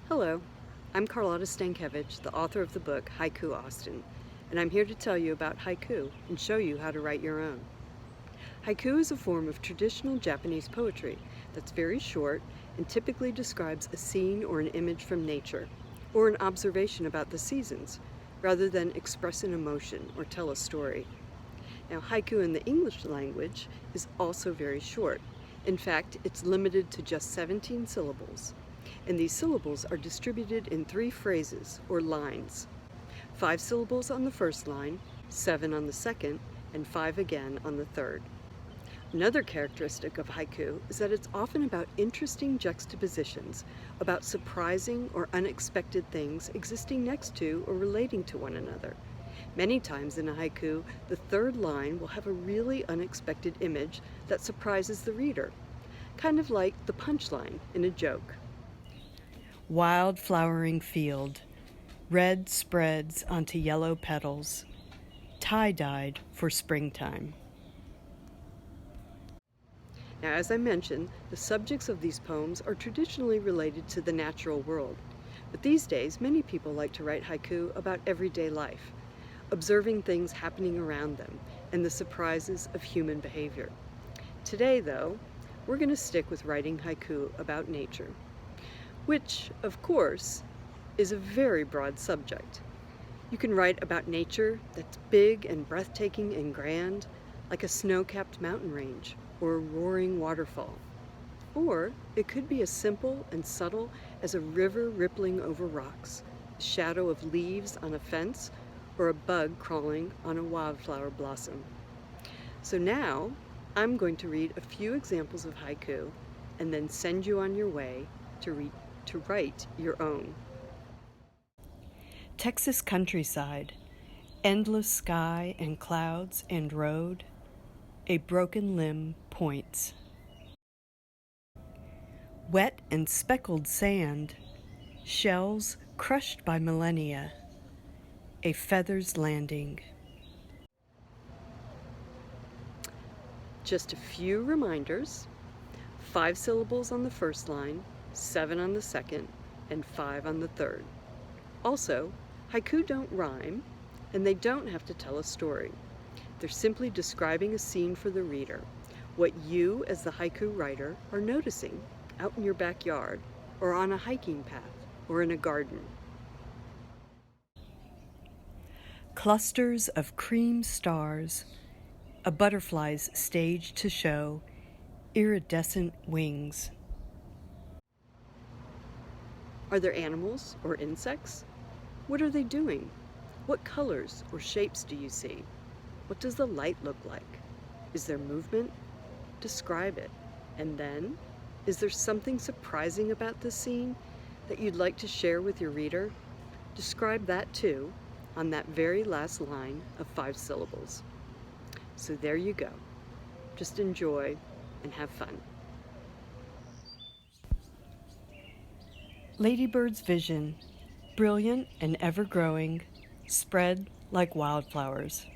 Hello, I'm Carlotta Stankiewicz, the author of the book Haiku Austin, and I'm here to tell you about haiku and show you how to write your own. Haiku is a form of traditional Japanese poetry that's very short and typically describes a scene or an image from nature, or an observation about the seasons, rather than express an emotion or tell a story. Now, haiku in the English language is also very short. In fact, it's limited to just 17 syllables. And these syllables are distributed in 3 phrases, or lines. 5 syllables on the first line, 7 on the second, and 5 again on the third. Another characteristic of haiku is that it's often about interesting juxtapositions, about surprising or unexpected things existing next to or relating to one another. Many times in a haiku, the third line will have a really unexpected image that surprises the reader, kind of like the punchline in a joke. Wildflowering field, red spreads onto yellow petals, tie-dyed for springtime. Now, as I mentioned, the subjects of these poems are traditionally related to the natural world, but these days many people like to write haiku about everyday life, observing things happening around them and the surprises of human behavior. Today, though, we're going to stick with writing haiku about nature, which, of course, is a very broad subject. You can write about nature that's big and breathtaking and grand, like a snow-capped mountain range or a roaring waterfall. Or it could be as simple and subtle as a river rippling over rocks, the shadow of leaves on a fence, or a bug crawling on a wildflower blossom. So now, I'm going to read a few examples of haiku and then send you on your way to write your own. Texas countryside, endless sky and clouds and road, a broken limb points. Wet and speckled sand, shells crushed by millennia, a feather's landing. Just a few reminders: 5 syllables on the first line, 7 on the second, and 5 on the third. Also, haiku don't rhyme, and they don't have to tell a story. They're simply describing a scene for the reader, what you as the haiku writer are noticing out in your backyard, or on a hiking path, or in a garden. Clusters of cream stars, a butterfly's stage to show iridescent wings. Are there animals or insects? What are they doing? What colors or shapes do you see? What does the light look like? Is there movement? Describe it. And then, is there something surprising about the scene that you'd like to share with your reader? Describe that too on that very last line of 5 syllables. So there you go. Just enjoy and have fun. Ladybird's vision, brilliant and ever-growing, spread like wildflowers.